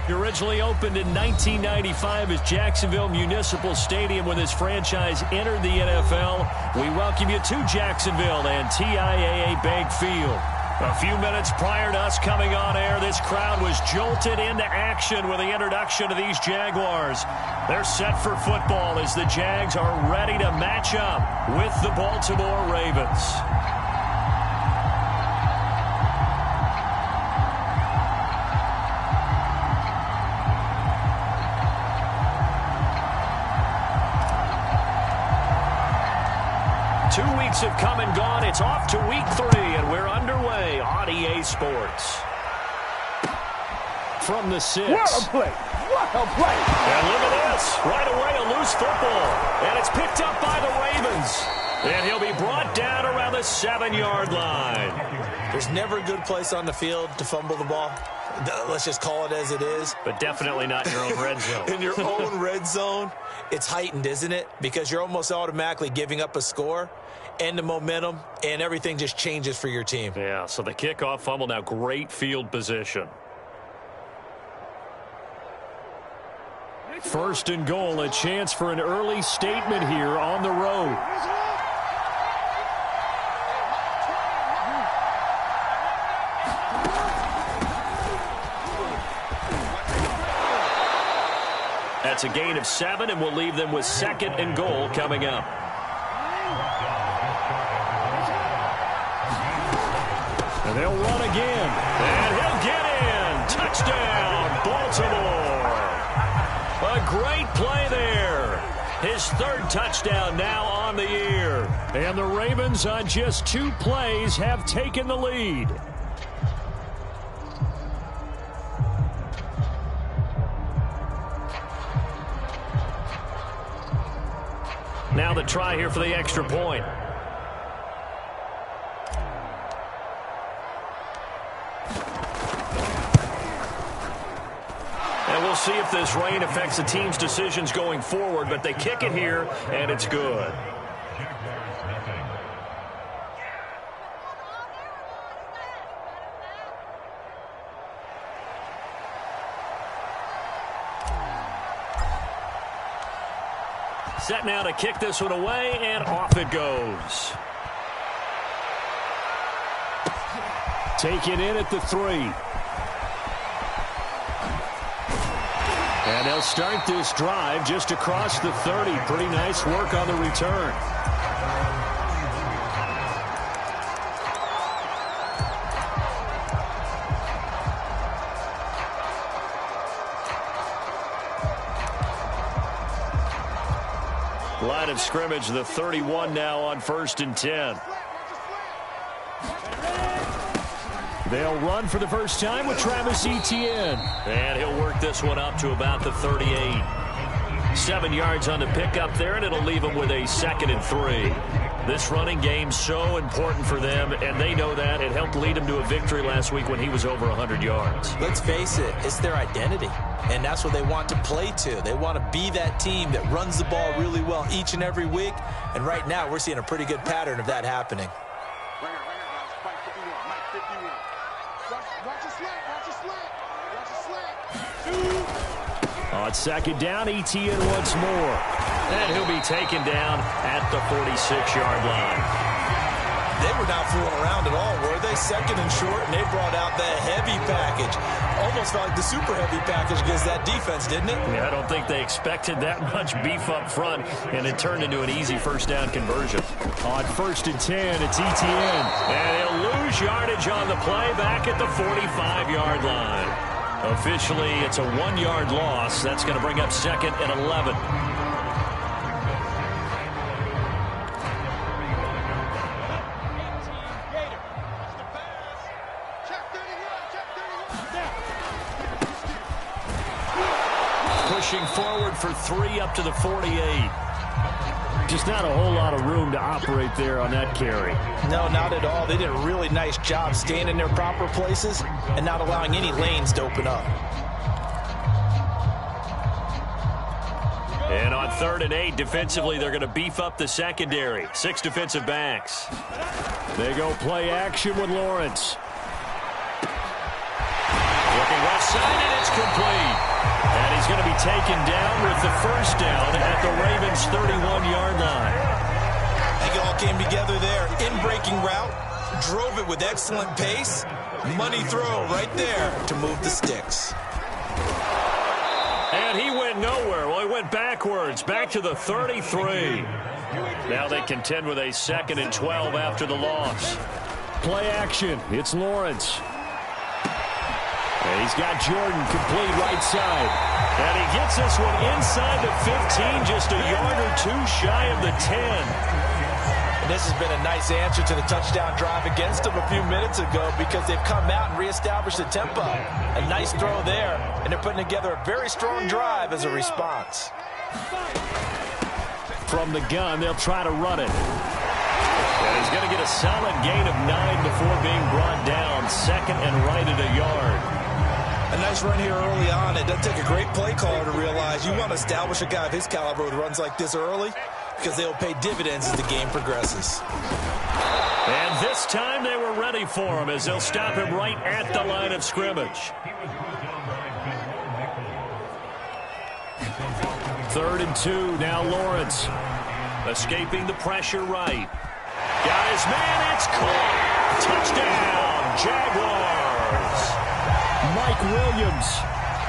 He originally opened in 1995 as Jacksonville Municipal Stadium when this franchise entered the NFL. We welcome you to Jacksonville and TIAA Bank Field. A few minutes prior to us coming on air, this crowd was jolted into action with the introduction of these Jaguars. They're set for football as the Jags are ready to match up with the Baltimore Ravens. Have come and gone. It's off to week 3, and we're underway on EA Sports. From the 6. What a play! What a play! And look at this. Right away, a loose football. And it's picked up by the Ravens. And he'll be brought down around the 7-yard line. There's never a good place on the field to fumble the ball. Let's just call it as it is. But definitely not in your own red zone. In your own red zone, it's heightened, isn't it? Because you're almost automatically giving up a score and the momentum, and everything just changes for your team. Yeah, so the kickoff fumble, now great field position. First and goal, a chance for an early statement here on the road. That's a gain of 7, and we'll leave them with 2nd and goal coming up. And they'll run again. And he'll get in. Touchdown, Baltimore. A great play there. His 3rd touchdown now on the year. And the Ravens on just 2 plays have taken the lead. Now the try here for the extra point. And we'll see if this rain affects the team's decisions going forward, but they kick it here, and it's good. Set now to kick this one away, and off it goes. Take it in at the 3. And they'll start this drive just across the 30. Pretty nice work on the return. Line of scrimmage, the 31 now on 1st and 10. They'll run for the first time with Travis Etienne. And he'll work this one up to about the 38. 7 yards on the pickup there, and it'll leave them with a 2nd and 3. This running game's so important for them, and they know that. It helped lead them to a victory last week when he was over 100 yards. Let's face it, it's their identity, and that's what they want to play to. They want to be that team that runs the ball really well each and every week, and right now we're seeing a pretty good pattern of that happening. On 2nd down, Etienne once more. And he'll be taken down at the 46-yard line. They were not fooling around at all, were they? 2nd and short, and they brought out the heavy package. Almost felt like the super heavy package against that defense, didn't it? Yeah, I don't think they expected that much beef up front, and it turned into an easy 1st down conversion. On 1st and 10, it's Etienne. And he'll lose yardage on the play back at the 45-yard line. Officially, it's a 1-yard loss. That's going to bring up 2nd and 11. Pushing forward for 3 up to the 48. Just not a whole lot of room to operate there on that carry. No, not at all. They did a really nice job staying in their proper places and not allowing any lanes to open up. And on 3rd and 8, defensively, they're going to beef up the secondary. 6 defensive backs. They go play action with Lawrence. Looking left side, and it's complete. And he's going to be taken down with the first down at the Ravens' 31-yard line. I think it all came together there. In-breaking route, drove it with excellent pace. Money throw right there to move the sticks. And he went nowhere. Well, he went backwards, back to the 33. Now they contend with a 2nd and 12 after the loss. Play action. It's Lawrence. And he's got Jordan complete right side. And he gets this one inside the 15, just a yard or two shy of the 10. And this has been a nice answer to the touchdown drive against them a few minutes ago because they've come out and reestablished the tempo. A nice throw there, and they're putting together a very strong drive as a response. From the gun, they'll try to run it. And he's going to get a solid gain of 9 before being brought down. 2nd and right at a yard. A nice run here early on. It doesn't take a great play caller to realize you want to establish a guy of his caliber who runs like this early because they'll pay dividends as the game progresses. And this time they were ready for him as they'll stop him right at the line of scrimmage. 3rd and 2, now Lawrence. Escaping the pressure right. Got his man, it's caught. Touchdown, Jaguars. Mike Williams,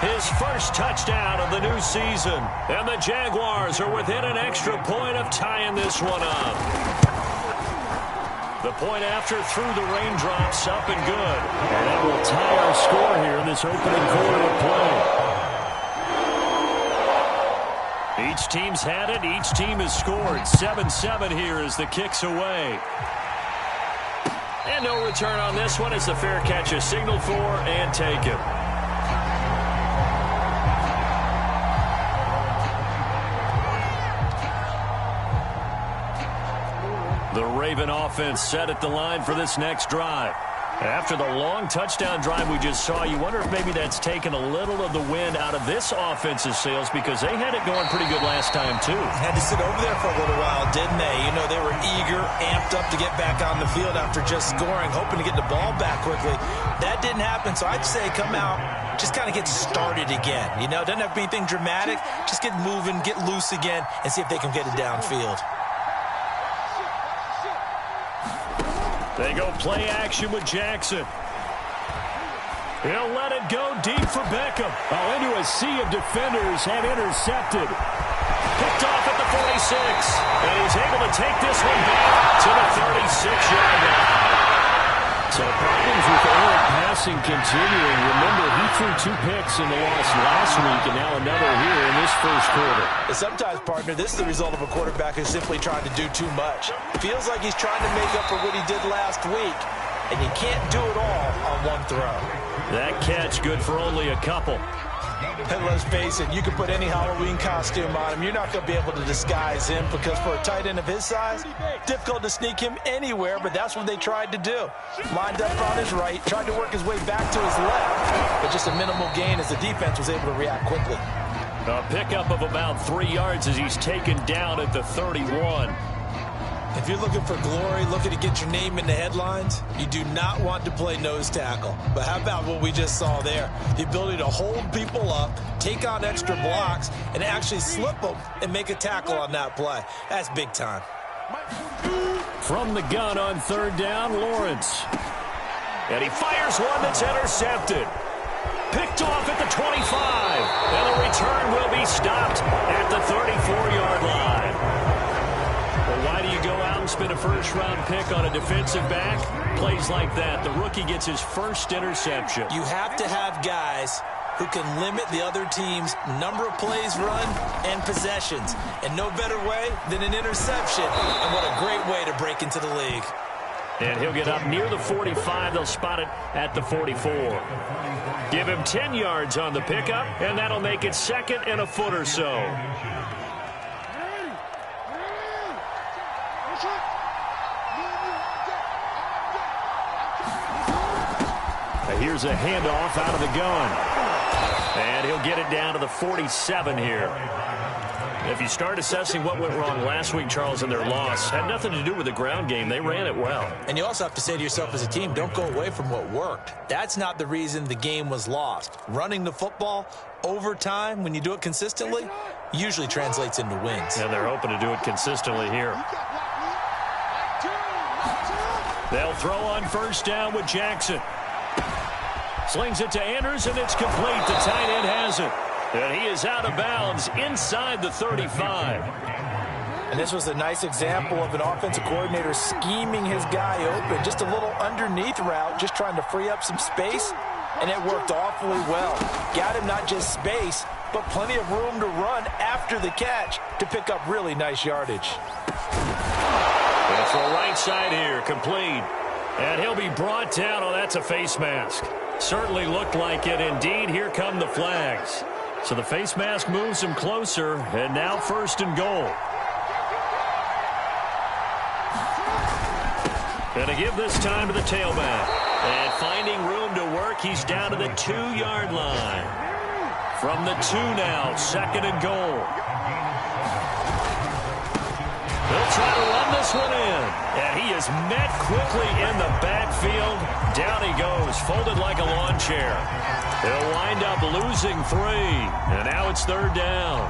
his first touchdown of the new season. And the Jaguars are within an extra point of tying this one up. The point after through the raindrops, up and good. And that will tie our score here in this opening quarter of play. Each team's had it. Each team has scored. 7-7 here as the kick's away. And no return on this one as the fair catch is signaled for and taken. The Raven offense set at the line for this next drive. After the long touchdown drive we just saw, you wonder if maybe that's taken a little of the wind out of this offense's sails because they had it going pretty good last time, too. Had to sit over there for a little while, didn't they? You know, they were eager, amped up to get back on the field after just scoring, hoping to get the ball back quickly. That didn't happen, so I'd say come out, just kind of get started again. You know, doesn't have to be anything dramatic. Just get moving, get loose again, and see if they can get it downfield. They go play action with Jackson. He'll let it go deep for Beckham. Oh, into a sea of defenders and intercepted. Picked off at the 46. And he's able to take this one back to the 36-yard line. So problems with errant passing continuing. Remember, he threw 2 picks in the loss last week and now another here in this first quarter. And sometimes, partner, this is the result of a quarterback who's simply trying to do too much. Feels like he's trying to make up for what he did last week, and you can't do it all on one throw. That catch good for only a couple. And let's face it, you can put any Halloween costume on him. You're not going to be able to disguise him because for a tight end of his size, difficult to sneak him anywhere, but that's what they tried to do. Lined up on his right, tried to work his way back to his left, but just a minimal gain as the defense was able to react quickly. A pickup of about 3 yards as he's taken down at the 31. If you're looking for glory, looking to get your name in the headlines, you do not want to play nose tackle. But how about what we just saw there? The ability to hold people up, take on extra blocks, and actually slip them and make a tackle on that play. That's big time. From the gun on 3rd down, Lawrence. And he fires one that's intercepted. Picked off at the 25. And the return will be stopped at the 34-yard line. Well, why do you go out and spend a first-round pick on a defensive back? Plays like that. The rookie gets his first interception. You have to have guys who can limit the other team's number of plays run and possessions. And no better way than an interception. And what a great way to break into the league. And he'll get up near the 45. They'll spot it at the 44. Give him 10 yards on the pickup, and that'll make it 2nd and a foot or so. Here's a handoff out of the gun. And he'll get it down to the 47 here. If you start assessing what went wrong last week, Charles, in their loss, had nothing to do with the ground game. They ran it well. And you also have to say to yourself as a team, don't go away from what worked. That's not the reason the game was lost. Running the football over time, when you do it consistently, usually translates into wins. And they're hoping to do it consistently here. They'll throw on first down with Jackson. Slings it to Anders, and it's complete. The tight end has it. And he is out of bounds inside the 35. And this was a nice example of an offensive coordinator scheming his guy open. Just a little underneath route, just trying to free up some space. And it worked awfully well. Got him not just space, but plenty of room to run after the catch to pick up really nice yardage. And for right side here, complete. And he'll be brought down. Oh, that's a face mask. Certainly looked like it. Indeed, here come the flags. So the face mask moves him closer, and now first and goal. Gonna give this time to the tailback. And finding room to work, he's down to the 2-yard line. From the 2 now, second and goal. They'll try to run this one in. And he is met quickly in the backfield. Down he goes, folded like a lawn chair. They'll wind up losing 3. And now it's third down.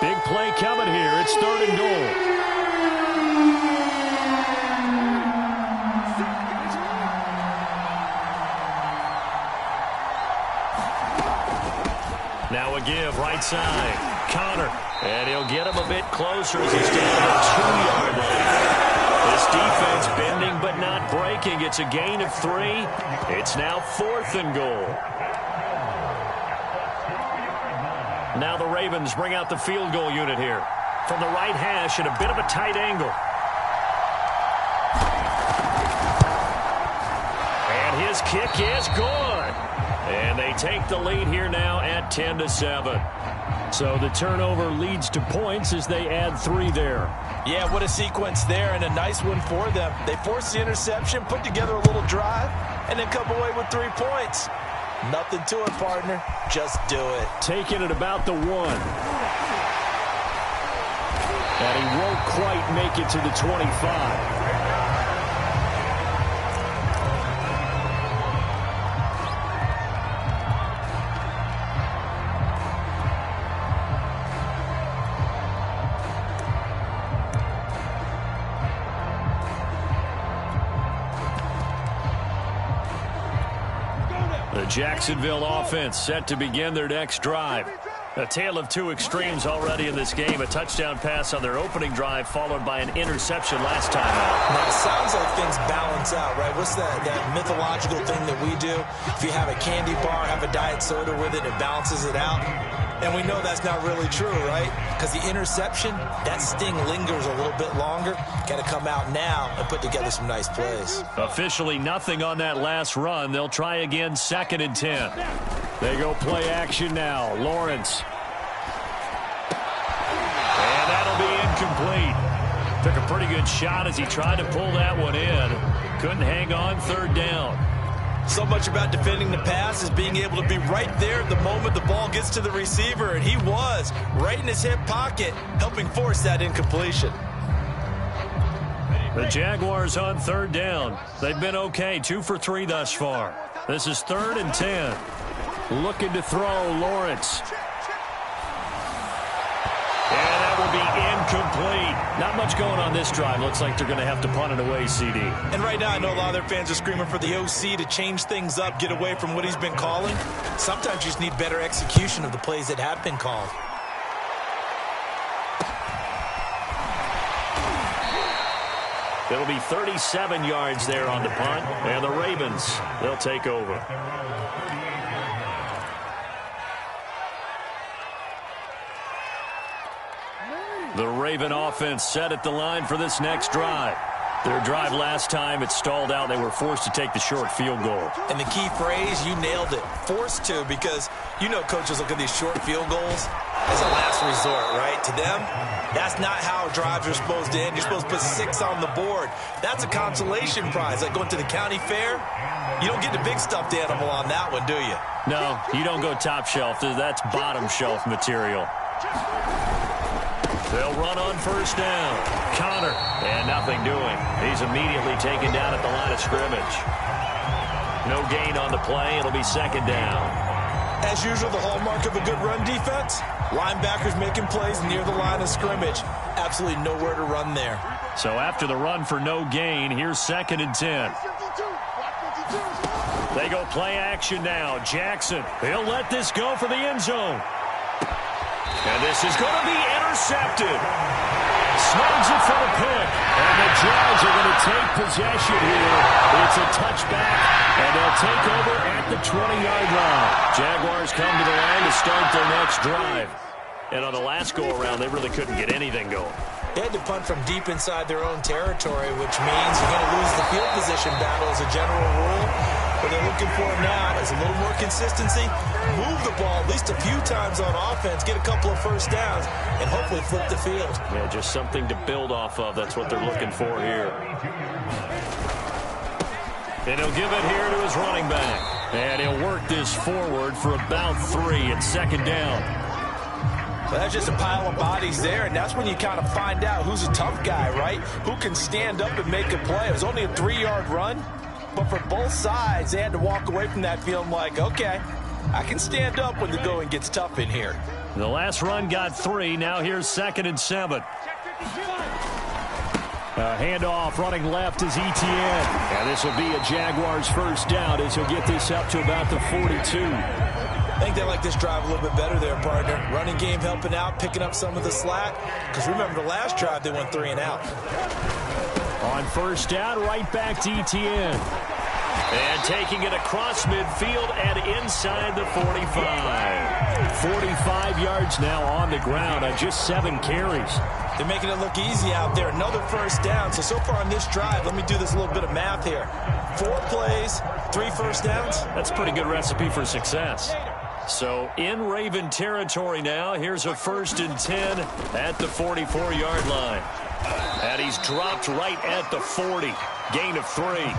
Big play coming here. It's third and goal. Now a give, right side. Connor. And he'll get him a bit closer as he's down to the 2-yard line. This defense bending but not breaking. It's a gain of 3. It's now fourth and goal. Now the Ravens bring out the field goal unit here. From the right hash at a bit of a tight angle. And his kick is good. And they take the lead here now at 10-7. So the turnover leads to points as they add 3 there. Yeah, what a sequence there, and a nice one for them. They forced the interception, put together a little drive, and then come away with 3 points. Nothing to it, partner. Just do it. Taking it about the 1. And he won't quite make it to the 25. The Jacksonville offense set to begin their next drive. A tale of 2 extremes already in this game. A touchdown pass on their opening drive followed by an interception last time out. Now, it sounds like things balance out, right? What's that mythological thing that we do? If you have a candy bar, have a diet soda with it, it balances it out. And we know that's not really true, right? Because the interception, that sting lingers a little bit longer. Got to come out now and put together some nice plays. Officially nothing on that last run. They'll try again, 2nd and 10. They go play action now. Lawrence. And that'll be incomplete. Took a pretty good shot as he tried to pull that one in. Couldn't hang on, 3rd down. So much about defending the pass is being able to be right there the moment the ball gets to the receiver, and he was right in his hip pocket, helping force that incompletion. The Jaguars on 3rd down. They've been okay, 2 for 3 thus far. This is 3rd and 10. Looking to throw, Lawrence. And that will be incomplete. Not much going on this drive. Looks like they're going to have to punt it away, CD. And right now, I know a lot of their fans are screaming for the OC to change things up, get away from what he's been calling. Sometimes you just need better execution of the plays that have been called. It'll be 37 yards there on the punt. And the Ravens, they'll take over. The Raven offense set at the line for this next drive. Their drive last time, it stalled out. They were forced to take the short field goal. And the key phrase, you nailed it, forced to, because you know coaches look at these short field goals as a last resort, right? To them, that's not how drives are supposed to end. You're supposed to put 6 on the board. That's a consolation prize, like going to the county fair. You don't get the big stuffed animal on that one, do you? No, you don't go top shelf. That's bottom shelf material. They'll run on first down. Connor, and nothing doing. He's immediately taken down at the line of scrimmage. No gain on the play. It'll be second down. As usual, the hallmark of a good run defense, linebackers making plays near the line of scrimmage. Absolutely nowhere to run there. So after the run for no gain, here's second and 10. They go play action now. Jackson, he'll let this go for the end zone. And this is going to be intercepted. Snags it for the pick. And the Jags are going to take possession here. It's a touchback, and they'll take over at the 20-yard line. Jaguars come to the line to start their next drive. And on the last go-around, they really couldn't get anything going. They had to punt from deep inside their own territory, which means you're going to lose the field position battle as a general rule. What they're looking for now is a little more consistency, move the ball at least a few times on offense, get a couple of first downs, and hopefully flip the field. Yeah, just something to build off of. That's what they're looking for here. And he'll give it here to his running back. And he'll work this forward for about 3 at second down. Well, that's just a pile of bodies there, and that's when you kind of find out who's a tough guy, right? Who can stand up and make a play. It was only a 3-yard run, but for both sides, they had to walk away from that feeling like, okay, I can stand up when the going gets tough in here. The last run got 3. Now here's second and 7. Handoff running left is Etienne. And this will be a Jaguars first down as he'll get this up to about the 42. I think they like this drive a little bit better there, partner. Running game helping out, picking up some of the slack. Because remember, the last drive, they went 3 and out. On first down, right back to Etienne. And taking it across midfield and inside the 45. 45 yards now on the ground on just 7 carries. They're making it look easy out there. Another first down. So far on this drive, let me do this little bit of math here. 4 plays, 3 first downs. That's a pretty good recipe for success. So in Raven territory now, here's a first and 10 at the 44-yard line. And he's dropped right at the 40. Gain of 3.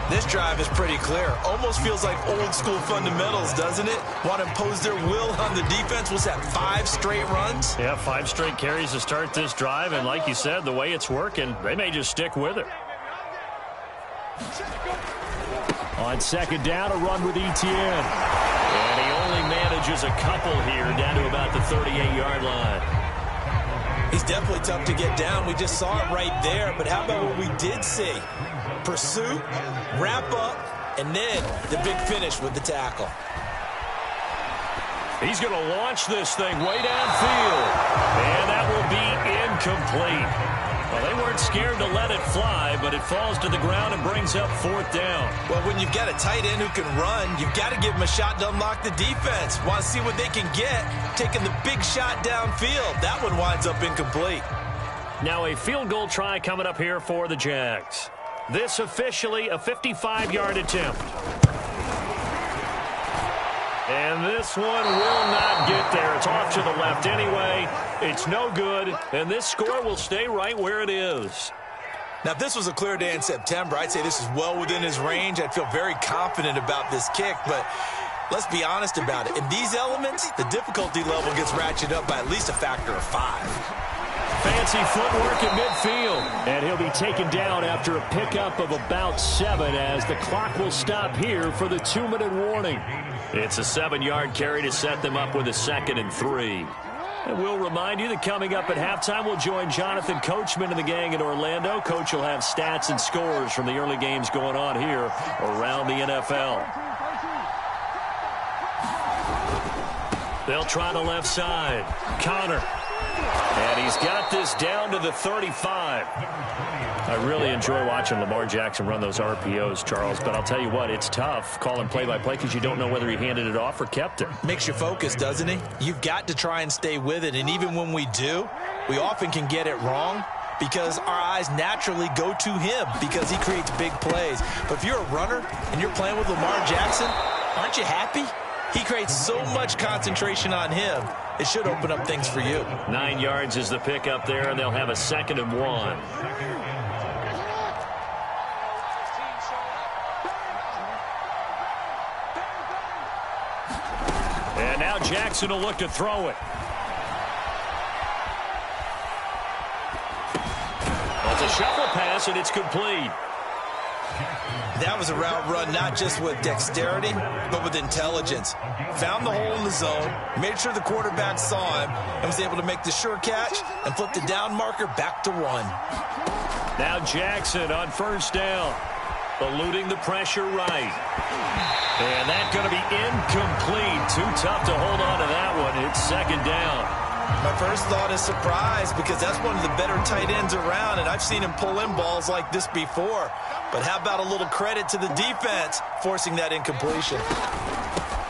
This drive is pretty clear. Almost feels like old school fundamentals, doesn't it? Want to impose their will on the defense. What's that, 5 straight runs? Yeah, 5 straight carries to start this drive. And like you said, the way it's working, they may just stick with it. On second down, a run with Etienne. And he only manages a couple here down to about the 38-yard line. He's definitely tough to get down. We just saw it right there. But how about what we did see? Pursuit, wrap up, and then the big finish with the tackle. He's going to launch this thing way downfield. And that will be incomplete. Well, they weren't scared to let it fly, but it falls to the ground and brings up 4th down. Well, when you've got a tight end who can run, you've got to give him a shot to unlock the defense. Want to see what they can get, taking the big shot downfield. That one winds up incomplete. Now a field goal try coming up here for the Jags. This officially a 55-yard attempt. And this one will not get there. It's off to the left anyway. It's no good, and this score will stay right where it is. Now, if this was a clear day in September, I'd say this is well within his range. I'd feel very confident about this kick, but let's be honest about it. In these elements, the difficulty level gets ratcheted up by at least a factor of 5. Fancy footwork at midfield. And he'll be taken down after a pickup of about 7 as the clock will stop here for the 2-minute warning. It's a 7-yard carry to set them up with a 2nd and 3. And we'll remind you that coming up at halftime, we'll join Jonathan Coachman and the gang in Orlando. Coach will have stats and scores from the early games going on here around the NFL. They'll try the left side. Connor. And he's got this down to the 35. I really enjoy watching Lamar Jackson run those RPOs, Charles, but I'll tell you what, it's tough calling play-by-play because you don't know whether he handed it off or kept it. Makes you focus, doesn't he? You've got to try and stay with it, and even when we do, we often can get it wrong. because our eyes naturally go to him because he creates big plays. But if you're a runner and you're playing with Lamar Jackson, aren't you happy? He creates so much concentration on him. It should open up things for you. 9 yards is the pickup there, and they'll have a 2nd and 1. And now Jackson will look to throw it. It's a shuffle pass, and it's complete. That was a route run not just with dexterity, but with intelligence. Found the hole in the zone, made sure the quarterback saw him, and was able to make the sure catch and flip the down marker back to 1. Now Jackson on 1st down, eluding the pressure right. And that's going to be incomplete. Too tough to hold on to that one. It's 2nd down. My first thought is surprise because that's one of the better tight ends around, and I've seen him pull in balls like this before. But how about a little credit to the defense forcing that incompletion?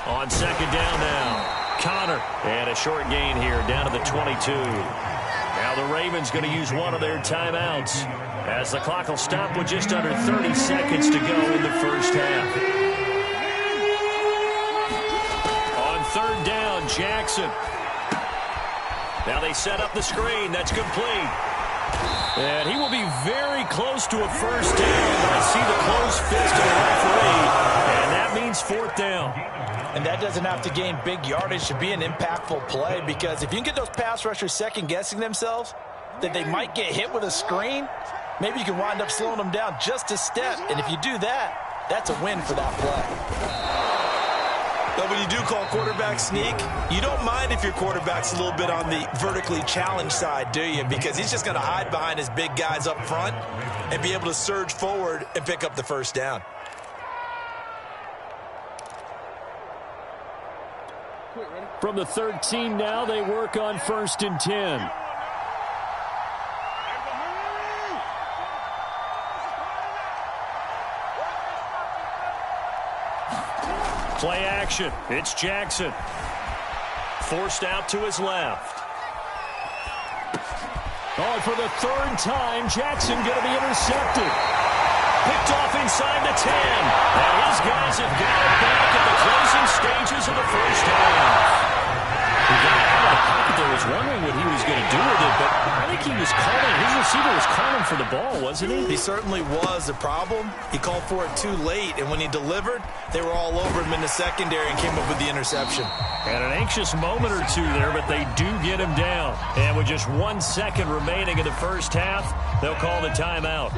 On 2nd down now, Connor. And a short gain here down to the 22. Now the Ravens going to use one of their timeouts as the clock will stop with just under 30 seconds to go in the first half. On 3rd down, Jackson. Now they set up the screen. That's complete. And he will be very close to a 1st down, but I see the closed fist of the referee, and that means 4th down. And that doesn't have to gain big yardage to be an impactful play, because if you can get those pass rushers second-guessing themselves, that they might get hit with a screen, maybe you can wind up slowing them down just a step. And if you do that, that's a win for that play. But when you do call quarterback sneak, you don't mind if your quarterback's a little bit on the vertically challenged side, do you? Because he's just going to hide behind his big guys up front and be able to surge forward and pick up the 1st down. From the 13 now, they work on 1st and 10. Play action. It's Jackson. Forced out to his left. Oh, for the 3rd time, Jackson going to be intercepted. Picked off inside the 10. And his guys have got it back at the closing stages of the first half. He got out of the pocket there, was wondering what he was going to do with it, but I think he was calling, his receiver was calling for the ball, wasn't he? He certainly was. The problem, he called for it too late, and when he delivered, they were all over him in the secondary and came up with the interception. And an anxious moment or two there, but they do get him down. And with just 1 second remaining in the first half, they'll call the timeout.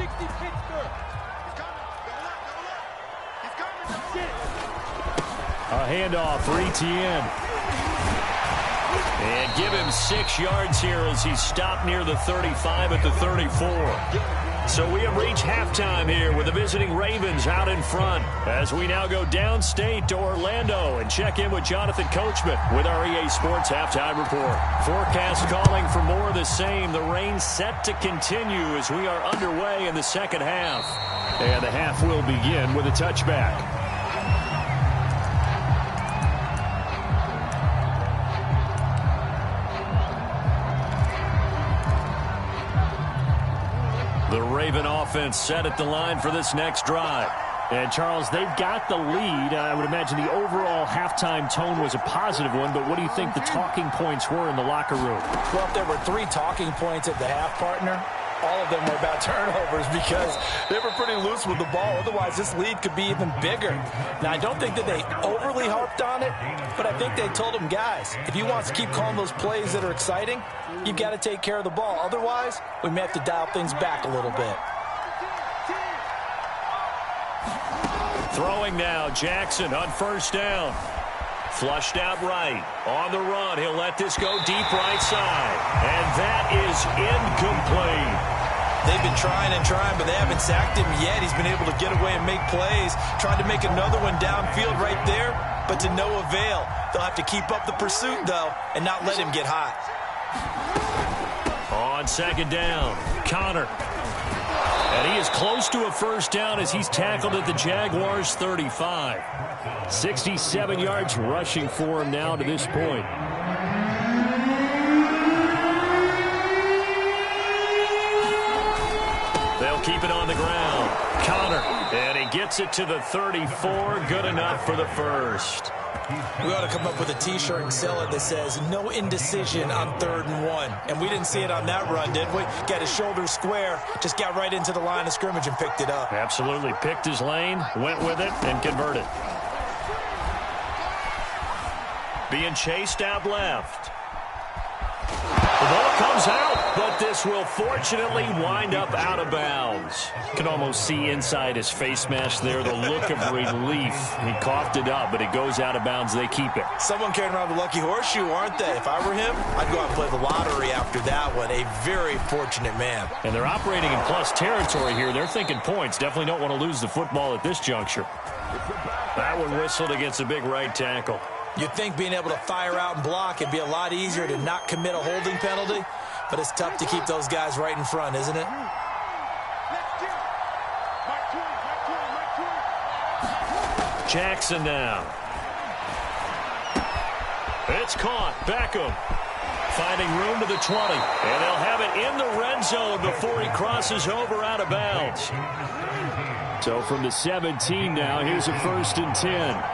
A handoff for Etienne. And give him 6 yards here as he's stopped near the 35 at the 34. So we have reached halftime here with the visiting Ravens out in front as we now go downstate to Orlando and check in with Jonathan Coachman with our EA Sports Halftime Report. Forecast calling for more of the same. The rain set to continue as we are underway in the 2nd half. And the half will begin with a touchback. The Raven offense set at the line for this next drive. And, Charles, they've got the lead. I would imagine the overall halftime tone was a positive one, but what do you think the talking points were in the locker room? Well, if there were 3 talking points at the half, partner, all of them were about turnovers because they were pretty loose with the ball. Otherwise, this lead could be even bigger. Now, I don't think that they overly harped on it, but I think they told them, guys, if you want to keep calling those plays that are exciting, you've got to take care of the ball. Otherwise, we may have to dial things back a little bit. Throwing now, Jackson on 1st down. Flushed out right. On the run, he'll let this go deep right side. And that is incomplete. They've been trying and trying, but they haven't sacked him yet. He's been able to get away and make plays. Tried to make another one downfield right there, but to no avail. They'll have to keep up the pursuit, though, and not let him get hot. On 2nd down, Connor. And he is close to a 1st down as he's tackled at the Jaguars' 35. 67 yards rushing for him now to this point. They'll keep it on the ground. Connor, and he gets it to the 34. Good enough for the first. We ought to come up with a T-shirt and sell it that says, no indecision on 3rd and 1. And we didn't see it on that run, did we? Got his shoulders square, just got right into the line of scrimmage and picked it up. Absolutely. Picked his lane, went with it, and converted. Being chased out left. The ball comes out, but this will fortunately wind up out of bounds. You can almost see inside his face mask there the look of relief. He coughed it up, but it goes out of bounds. They keep it. Someone carrying around the lucky horseshoe, aren't they? If I were him, I'd go out and play the lottery after that one. A very fortunate man. And they're operating in plus territory here. They're thinking points. Definitely don't want to lose the football at this juncture. That one whistled against a big right tackle. You'd think being able to fire out and block it'd be a lot easier to not commit a holding penalty, but it's tough to keep those guys right in front, isn't it? Jackson now. It's caught. Beckham finding room to the 20. And they'll have it in the red zone before he crosses over out of bounds. So from the 17 now, here's a 1st and 10.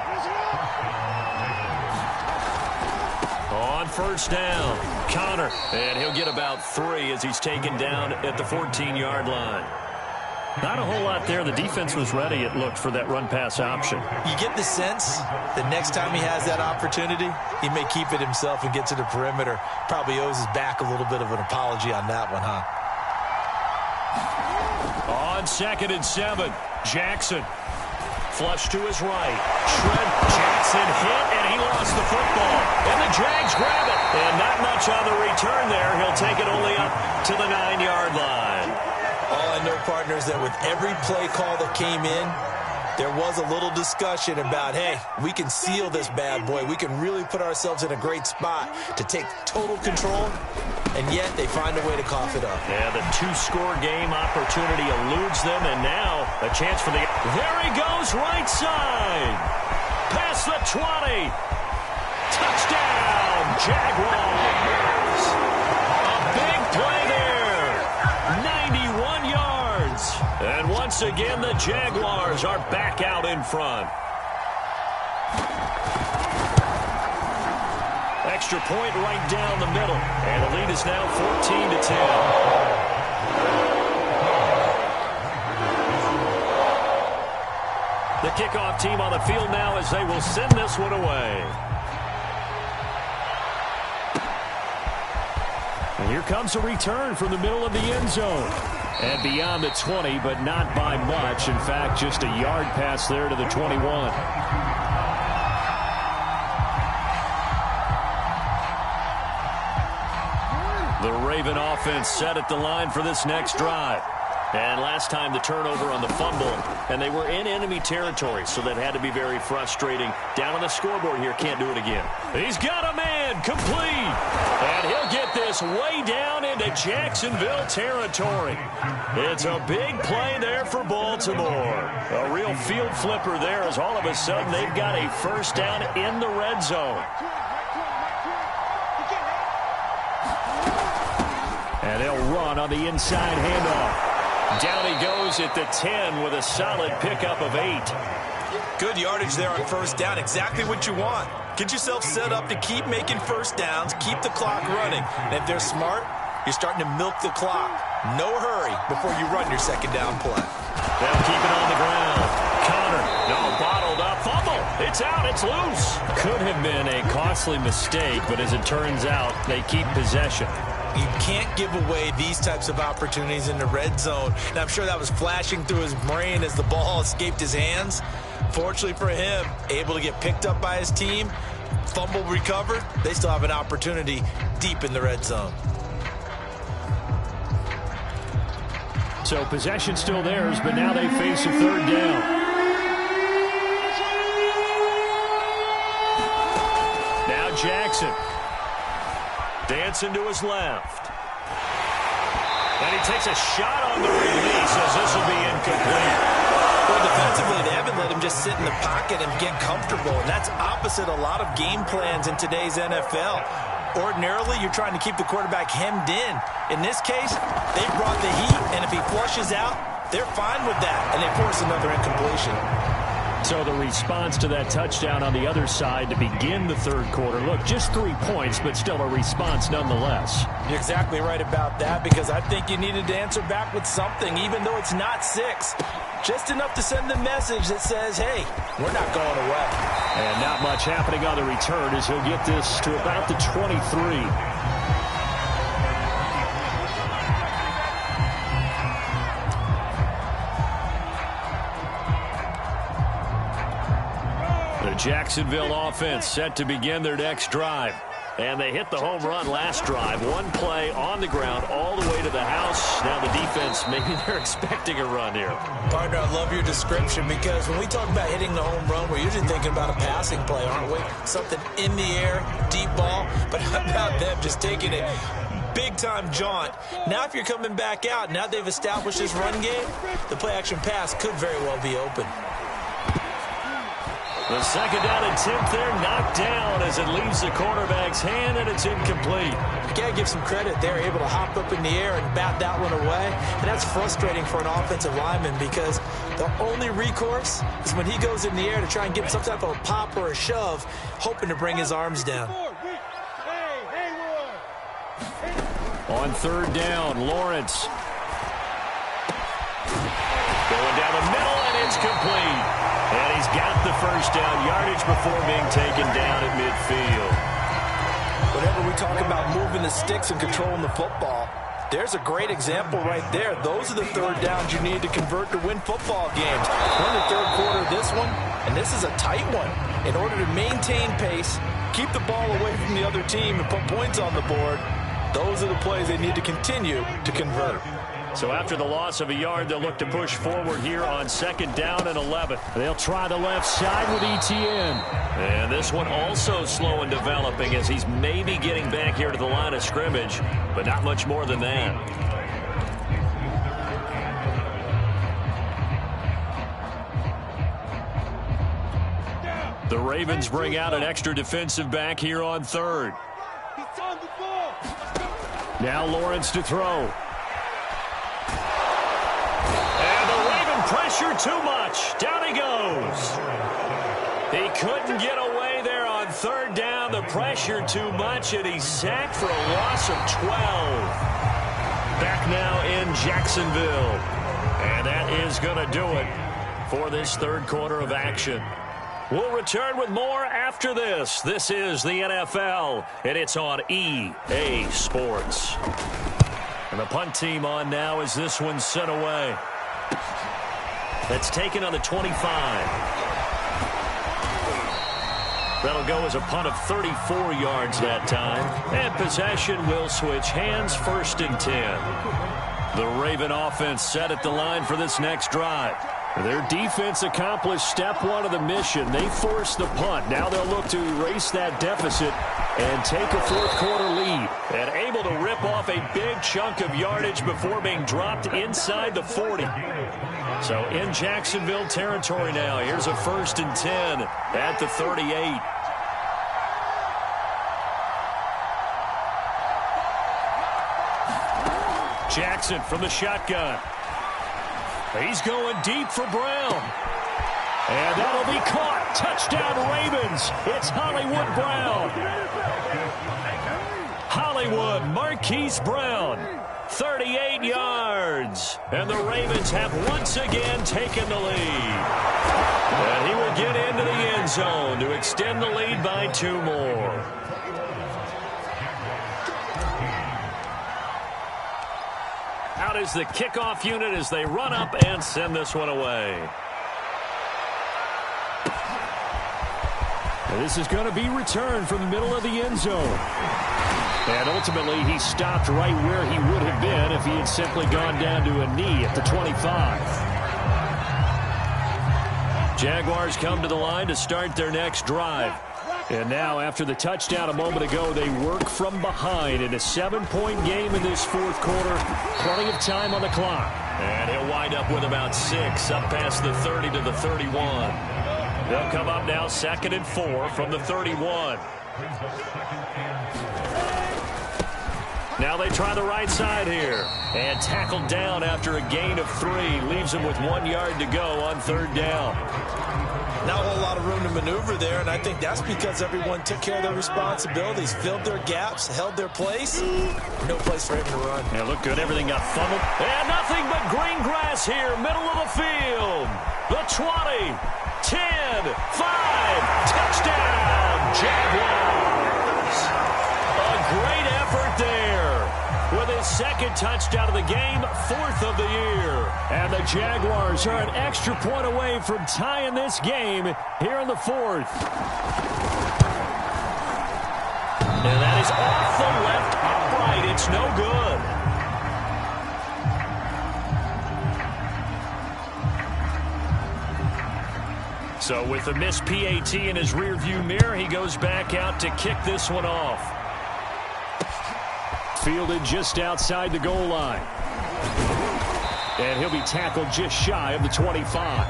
On 1st down, Connor, and he'll get about 3 as he's taken down at the 14-yard line. Not a whole lot there. The defense was ready, it looked, for that run-pass option. You get the sense that next time he has that opportunity, he may keep it himself and get to the perimeter. Probably owes his back a little bit of an apology on that one, huh? On 2nd and 7, Jackson. Flush to his right. Trent Jackson hit, and he lost the football. And the Jags grab it. And not much on the return there. He'll take it only up to the 9-yard line. All I know, partner, is that with every play call that came in, there was a little discussion about, hey, we can seal this bad boy. We can really put ourselves in a great spot to take total control, and yet they find a way to cough it up. Yeah, the 2-score game opportunity eludes them, and now a chance for the... There he goes, right side. Past the 20. Touchdown, Jaguars. A big play there. 91 yards. And once again, the Jaguars are back out in front. Extra point right down the middle. And the lead is now 14-10. The kickoff team on the field now as they will send this one away. And here comes a return from the middle of the end zone. And beyond the 20, but not by much. In fact, just a yard pass there to the 21. The Raven offense set at the line for this next drive. And last time the turnover on the fumble, and they were in enemy territory, so that had to be very frustrating. Down on the scoreboard here, can't do it again. He's got a man, complete. And he'll get this way down into Jacksonville territory. It's a big play there for Baltimore. A real field flipper there as all of a sudden they've got a 1st down in the red zone. And they'll run on the inside handoff. Down he goes at the 10 with a solid pickup of 8. Good yardage there on 1st down. Exactly what you want. Get yourself set up to keep making 1st downs, keep the clock running. And if they're smart, you're starting to milk the clock. No hurry before you run your 2nd down play. They'll keep it on the ground. Connor, no, bottled up. Fumble. It's out. It's loose. Could have been a costly mistake, but as it turns out, they keep possession. You can't give away these types of opportunities in the red zone. And I'm sure that was flashing through his brain as the ball escaped his hands. Fortunately for him, able to get picked up by his team, fumble recovered. They still have an opportunity deep in the red zone. So possession still theirs, but now they face a 3rd down. Now Jackson. Dancing to his left. And he takes a shot on the release as this will be incomplete. Well, defensively, they haven't let him just sit in the pocket and get comfortable. And that's opposite a lot of game plans in today's NFL. Ordinarily, you're trying to keep the quarterback hemmed in. In this case, they brought the heat, and if he flushes out, they're fine with that, and they force another incompletion. So the response to that touchdown on the other side to begin the third quarter. Look, just 3 points, but still a response nonetheless. You're exactly right about that, because I think you needed to answer back with something, even though it's not 6. Just enough to send the message that says, hey, we're not going away. And not much happening on the return as he'll get this to about the 23. Jacksonville offense set to begin their next drive. And they hit the home run last drive. One play on the ground all the way to the house. Now the defense, maybe they're expecting a run here. Partner, I love your description, because when we talk about hitting the home run, we're usually thinking about a passing play, aren't we? Something in the air, deep ball. But how about them just taking it big-time jaunt? Now if you're coming back out, now they've established this run game, the play-action pass could very well be open. The second down attempt there knocked down as it leaves the quarterback's hand, and it's incomplete. You got to give some credit. They're able to hop up in the air and bat that one away. And that's frustrating for an offensive lineman, because the only recourse is when he goes in the air to try and get some type of a pop or a shove, hoping to bring his arms down. On third down, Lawrence. Going down the middle, and it's complete. And he's got the first down yardage before being taken down at midfield. Whenever we talk about moving the sticks and controlling the football, there's a great example right there. Those are the third downs you need to convert to win football games. We're in the third quarter of this one, and this is a tight one. In order to maintain pace, keep the ball away from the other team, and put points on the board, those are the plays they need to continue to convert. So after the loss of a yard, they'll look to push forward here on second down and 11. They'll try the left side with Etienne. And this one also slow in developing, as he's maybe getting back here to the line of scrimmage, but not much more than that. The Ravens bring out an extra defensive back here on third. Now Lawrence to throw. Pressure too much. Down he goes. He couldn't get away there on third down. The pressure too much, and he's sacked for a loss of 12. Back now in Jacksonville. And that is going to do it for this third quarter of action. We'll return with more after this. This is the NFL, and it's on EA Sports. And the punt team on now as this one's sent away. That's taken on the 25. That'll go as a punt of 34 yards that time. And possession will switch hands, 1st and 10. The Raven offense set at the line for this next drive. Their defense accomplished step one of the mission. They forced the punt. Now they'll look to erase that deficit and take a fourth quarter lead. And able to rip off a big chunk of yardage before being dropped inside the 40. So in Jacksonville territory now. Here's a 1st and 10 at the 38. Jackson from the shotgun. He's going deep for Brown. And that'll be caught. Touchdown Ravens. It's Hollywood Brown. Hollywood Marquise Brown. 38 yards. And the Ravens have once again taken the lead. And he will get into the end zone to extend the lead by 2 more. Out is the kickoff unit as they run up and send this one away. And this is going to be returned from the middle of the end zone. And ultimately, he stopped right where he would have been if he had simply gone down to a knee at the 25. Jaguars come to the line to start their next drive. And now, after the touchdown a moment ago, they work from behind in a 7-point game in this fourth quarter. Plenty of time on the clock. And he'll wind up with about 6 up past the 30 to the 31. They'll come up now 2nd and 4 from the 31. Now they try the right side here. And tackled down after a gain of 3. Leaves him with 1 yard to go on 3rd down. Not a whole lot of room to maneuver there, and I think that's because everyone took care of their responsibilities, filled their gaps, held their place. No place for him to run. Yeah, look good. Everything got funneled. And nothing but green grass here, middle of the field. The 20, 10, 5, touchdown, Jaguars. A great effort there. With his 2nd touchdown of the game, 4th of the year. And the Jaguars are an extra point away from tying this game here in the 4th. And that is off the left upright. It's no good. So with the missed PAT in his rearview mirror, he goes back out to kick this one off. Fielded just outside the goal line. And he'll be tackled just shy of the 25.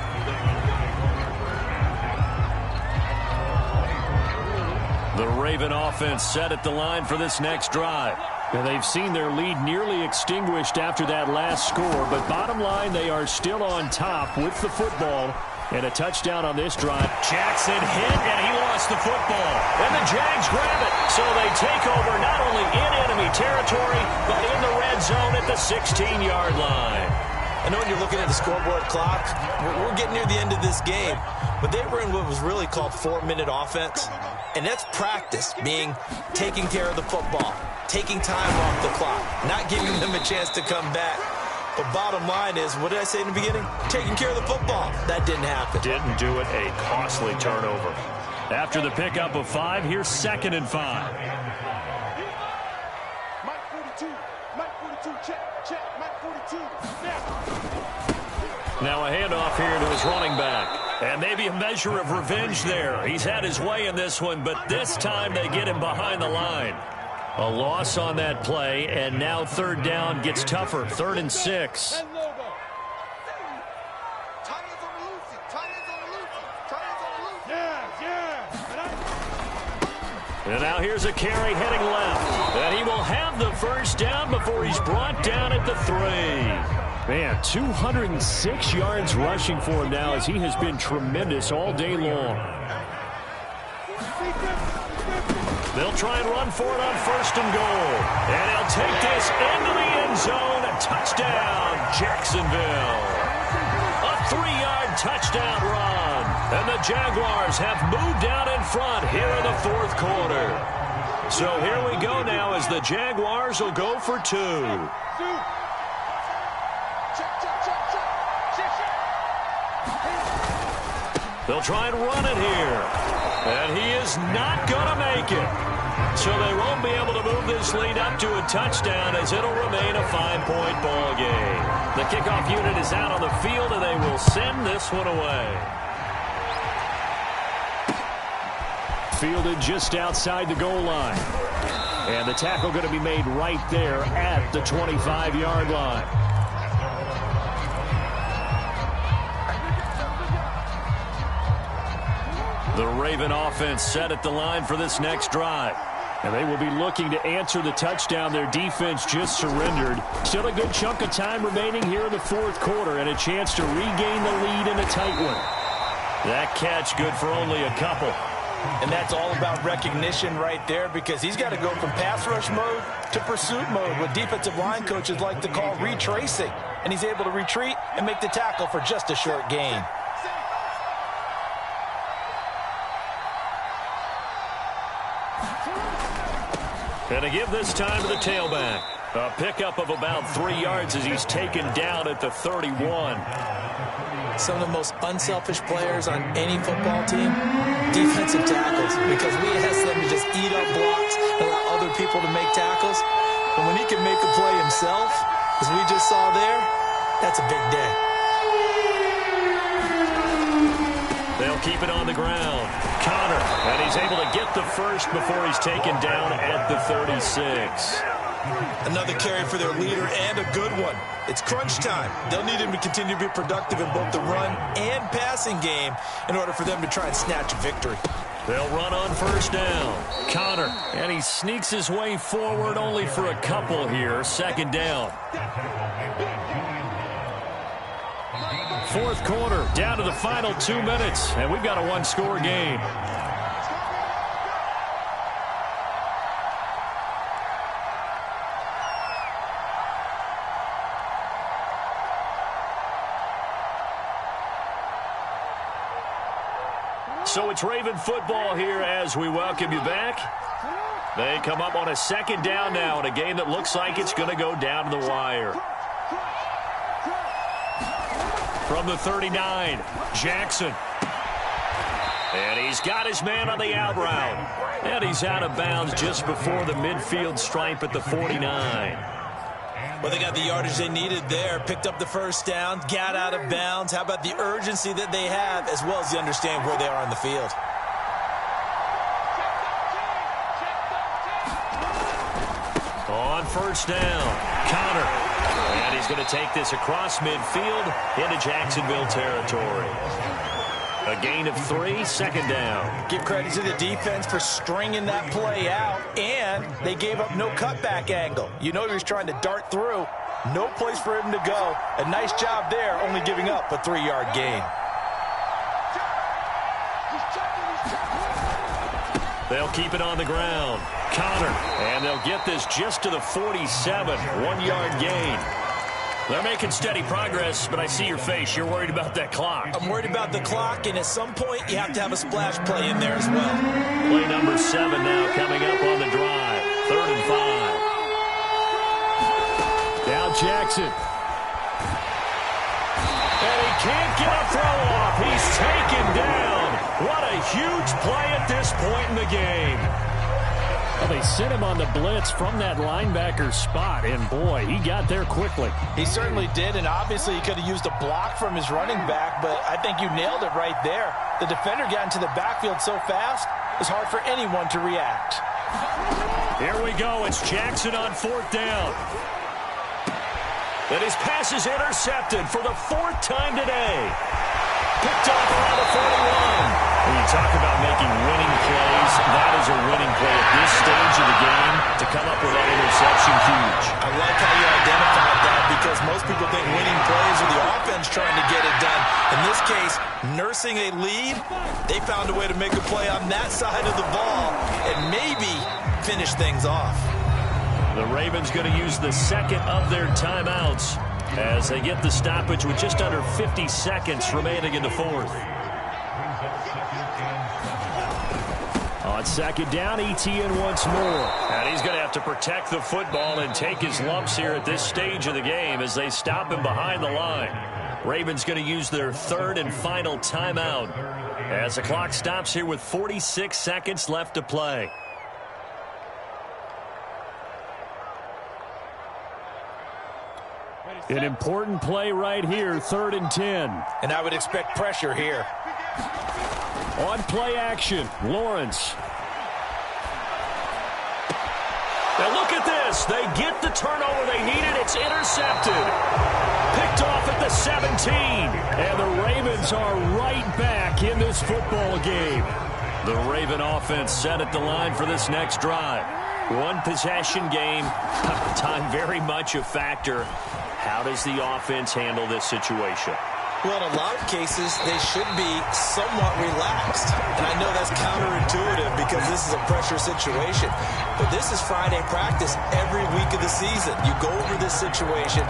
The Raven offense set at the line for this next drive. And they've seen their lead nearly extinguished after that last score. But bottom line, they are still on top with the football. And a touchdown on this drive. Jackson hit, and he lost the football. And the Jags grab it. So they take over not only in enemy territory, but in the red zone at the 16-yard line. I know when you're looking at the scoreboard clock, we're getting near the end of this game. But they were in what was really called 4-minute offense. And that's practice, meaning taking care of the football, taking time off the clock, not giving them a chance to come back. But bottom line is, what did I say in the beginning? Taking care of the football. That didn't happen. Didn't do it. A costly turnover. After the pickup of 5, here's 2nd and 5. Mike 42. Mike 42. Check. Mike 42. Now a handoff here to his running back. And maybe a measure of revenge there. He's had his way in this one, but this time they get him behind the line. A loss on that play, and now 3rd down gets tougher. 3rd and 6. And now here's a carry heading left. And he will have the 1st down before he's brought down at the 3. Man, 206 yards rushing for him now as he has been tremendous all day long. They'll try and run for it on 1st and goal. And he'll take this into the end zone. A touchdown, Jacksonville. A 3-yard touchdown run. And the Jaguars have moved out in front here in the 4th quarter. So here we go now as the Jaguars will go for 2. They'll try and run it here. And he is not going to make it. So they won't be able to move this lead up to a touchdown as it'll remain a 5-point ball game. The kickoff unit is out on the field, and they will send this one away. Fielded just outside the goal line. And the tackle going to be made right there at the 25-yard line. The Raven offense set at the line for this next drive. And they will be looking to answer the touchdown their defense just surrendered. Still a good chunk of time remaining here in the 4th quarter and a chance to regain the lead in a tight one. That catch good for only a couple. And that's all about recognition right there because he's got to go from pass rush mode to pursuit mode, what defensive line coaches like to call retracing. And he's able to retreat and make the tackle for just a short gain. And to give this time to the tailback. A pickup of about 3 yards as he's taken down at the 31. Some of the most unselfish players on any football team, defensive tackles, because we ask them to just eat up blocks and allow other people to make tackles. And when he can make a play himself, as we just saw there, that's a big day. They'll keep it on the ground. Connor, and he's able to get the 1st before he's taken down at the 36. Another carry for their leader and a good one. It's crunch time. They'll need him to continue to be productive in both the run and passing game in order for them to try and snatch a victory. They'll run on first down. Connor, and he sneaks his way forward only for a couple here. Second down. Fourth quarter, down to the final 2 minutes, and we've got a one-score game. So it's Raven football here as we welcome you back. They come up on a second down now in a game that looks like it's going to go down to the wire. From the 39, Jackson. And he's got his man on the out route. And he's out of bounds just before the midfield stripe at the 49. Well, they got the yardage they needed there, picked up the first down, got out of bounds. How about the urgency that they have, as well as they understand where they are on the field? On first down, Connor. And he's going to take this across midfield into Jacksonville territory. A gain of 3, second down. Give credit to the defense for stringing that play out, and they gave up no cutback angle. You know he was trying to dart through. No place for him to go. A nice job there, only giving up a 3-yard gain. They'll keep it on the ground. Connor, and they'll get this just to the 47, 1-yard gain. They're making steady progress, but I see your face. You're worried about that clock. I'm worried about the clock, and at some point, you have to have a splash play in there as well. Play number 7 now coming up on the drive. 3rd and 5. Now Jackson. And he can't get a throw off. He's taken down. What a huge play at this point in the game. Well, they sent him on the blitz from that linebacker spot, and boy, he got there quickly. He certainly did, and obviously he could have used a block from his running back, but I think you nailed it right there. The defender got into the backfield so fast, it's hard for anyone to react. Here we go. It's Jackson on 4th down. And his pass is intercepted for the 4th time today. Picked off around the 41. When you talk about making winning plays, that is a winning play at this stage of the game. To come up with that interception, huge. I like how you identified that, because most people think winning plays are the offense trying to get it done. In this case, nursing a lead, they found a way to make a play on that side of the ball and maybe finish things off. The Ravens going to use the second of their timeouts as they get the stoppage with just under 50 seconds remaining in the 4th. On second down, Etienne once more. And he's going to have to protect the football and take his lumps here at this stage of the game as they stop him behind the line. Ravens going to use their 3rd and final timeout as the clock stops here with 46 seconds left to play. An important play right here, 3rd and 10. And I would expect pressure here. On play action, Lawrence. Now look at this. They get the turnover they needed. It's intercepted. Picked off at the 17. And the Ravens are right back in this football game. The Raven offense set at the line for this next drive. One possession game. Time very much a factor. How does the offense handle this situation? Well, in a lot of cases, they should be somewhat relaxed. And I know that's counterintuitive because this is a pressure situation. But this is Friday practice every week of the season. You go over this situation,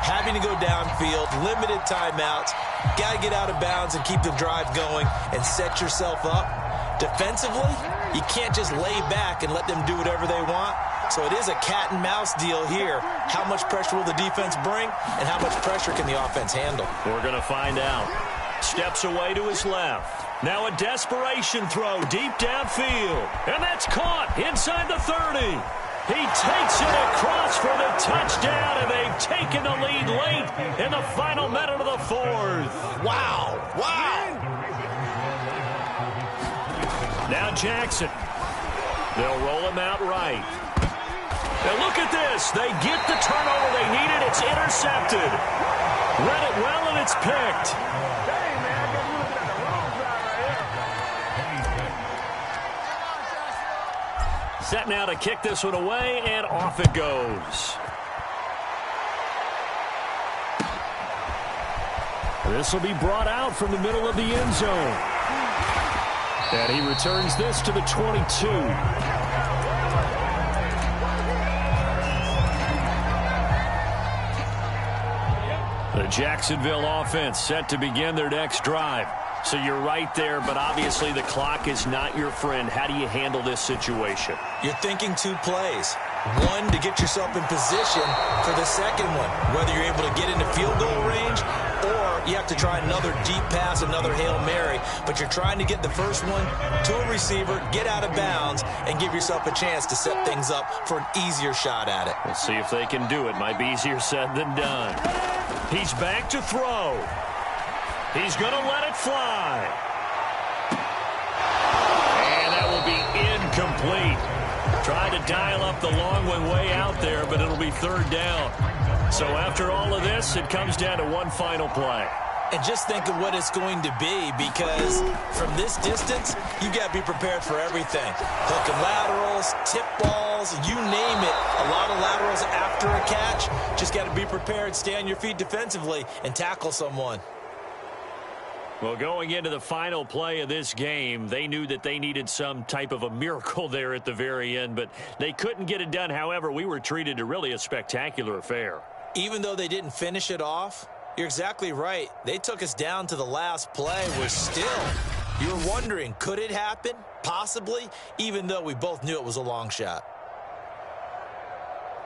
having to go downfield, limited timeouts, got to get out of bounds and keep the drive going and set yourself up. Defensively, you can't just lay back and let them do whatever they want. So it is a cat and mouse deal here. How much pressure will the defense bring, and how much pressure can the offense handle? We're going to find out. Steps away to his left. Now a desperation throw deep downfield. And that's caught inside the 30. He takes it across for the touchdown, and they've taken the lead late in the final minute of the 4th. Wow. Wow. Now Jackson. They'll roll him out right. Now look at this. They get the turnover they needed. It's intercepted. Read it well, and it's picked. Set now to kick this one away, and off it goes. This will be brought out from the middle of the end zone. And he returns this to the 22. The Jacksonville offense set to begin their next drive. So you're right there, but obviously the clock is not your friend. How do you handle this situation? You're thinking 2 plays. One, to get yourself in position for the second one, whether you're able to get into field goal range or you have to try another deep pass, another Hail Mary. But you're trying to get the first one to a receiver, get out of bounds, and give yourself a chance to set things up for an easier shot at it. We'll see if they can do it. Might be easier said than done. He's back to throw. He's going to let it fly. And that will be incomplete. Tried to dial up the long one way out there, but it'll be third down. So after all of this, it comes down to one final play. And just think of what it's going to be, because from this distance, you got to be prepared for everything. Hook and laterals, tip balls, you name it. A lot of laterals after a catch. Just got to be prepared, stay on your feet defensively, and tackle someone. Well, going into the final play of this game, they knew that they needed some type of a miracle there at the very end, but they couldn't get it done. However, we were treated to really a spectacular affair. Even though they didn't finish it off, you're exactly right. They took us down to the last play. We're still, you're wondering, could it happen? Possibly, even though we both knew it was a long shot.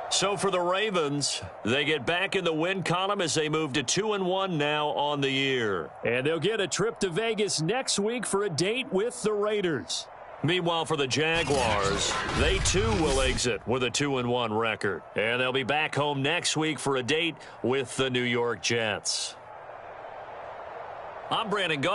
So for the Ravens, they get back in the win column as they move to 2-1 now on the year. And they'll get a trip to Vegas next week for a date with the Raiders. Meanwhile, for the Jaguars, they too will exit with a 2-1 record. And they'll be back home next week for a date with the New York Jets. I'm Brandon Gaudin.